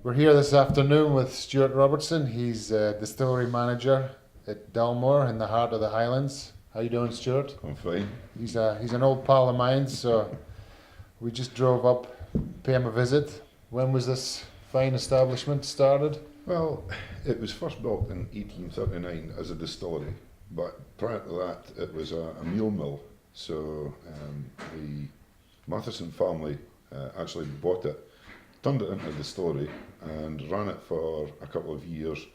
We're here this afternoon with Stuart Robertson. He's a distillery manager at Dalmore in the heart of the Highlands. How you doing, Stuart? I'm fine. He's an old pal of mine, so we just drove up, pay him a visit. When was this fine establishment started? Well, it was first built in 1839 as a distillery, but prior to that it was a mule mill. So the Matheson family actually bought it, turned it into a distillery and ran it for a couple of years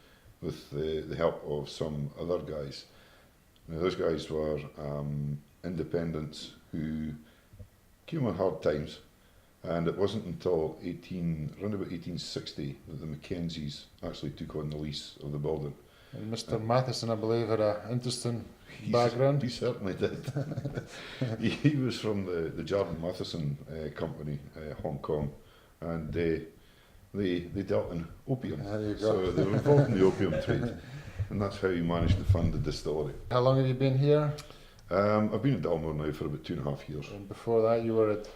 with the help of some other guys. Now, those guys were independents who came on hard times, and it wasn't until around about 1860 that the Mackenzies actually took on the lease of the building. And Mr. Matheson, I believe, had an interesting background. He certainly did. he was from the Jordan Matheson company, Hong Kong, and they dealt in opium. There you go. So they were involved in the opium trade, and that's how he managed to fund the distillery. How long have you been here? I've been at Dalmore now for about 2.5 years. And before that, you were at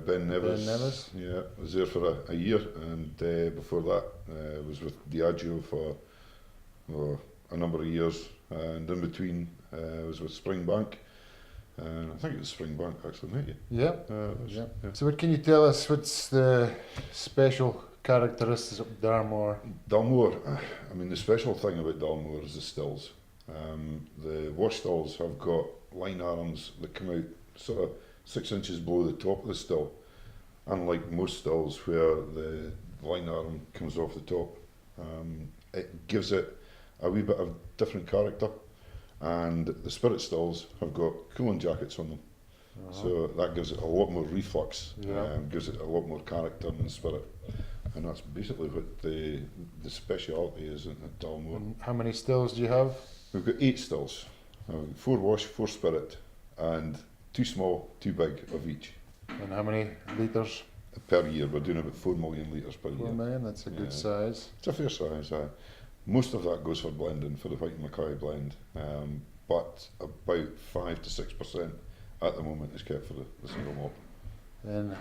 Ben Nevis. Ben Nevis? Yeah, I was there for a year, and before that I was with Diageo for a number of years, and in between I was with Springbank, and I think it was Springbank actually, didn't you? Yeah. Yeah. So what can you tell us, what's the special characteristics of Dalmore? Dalmore, I mean, the special thing about Dalmore is the stills. The wash stills have got line arms that come out sort of 6 inches below the top of the still, unlike most stills where the line arm comes off the top. It gives it a wee bit of different character, and the spirit stills have got cooling jackets on them, so that gives it a lot more reflux, gives it a lot more character and spirit, and that's basically what the speciality is at Dalmore. And how many stills do you have? We've got 8 stills, 4 wash, 4 spirit, and 2 small, 2 big of each. And how many litres? Per year, we're doing about 4 million litres per 4 year. million, that's a good size. It's a fair size. Most of that goes for blending, for the Whyte Mackay blend, but about 5 to 6% at the moment is kept for the single malt. And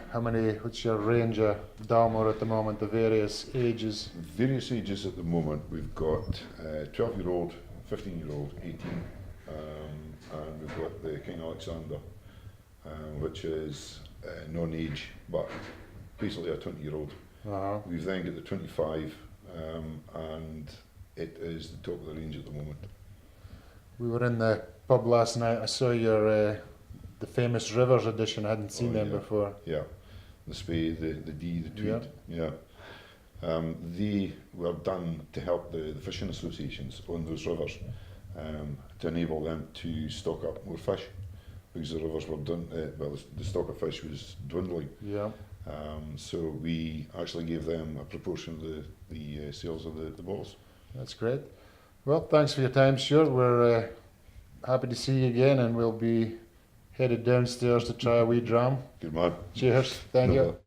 what's your range of Dalmore at the moment, the various ages? Various ages at the moment, we've got 12-year-old, 15-year-old, 18, and we've got the King Alexander, which is non-age, but basically a 20-year-old. We've then got the 25, and it is the top of the range at the moment. We were in the pub last night. I saw your the famous Rivers edition. I hadn't seen them before. Yeah, the Spey, the D, the Tweed. Yeah. They were done to help the fishing associations on those rivers, to enable them to stock up more fish, because the rivers were done. The stock of fish was dwindling. Yeah. So we actually gave them a proportion of the sales of the bottles. That's great. Well, thanks for your time, Stuart. We're happy to see you again, and we'll be headed downstairs to try a wee dram. Good man. Cheers. Thank you.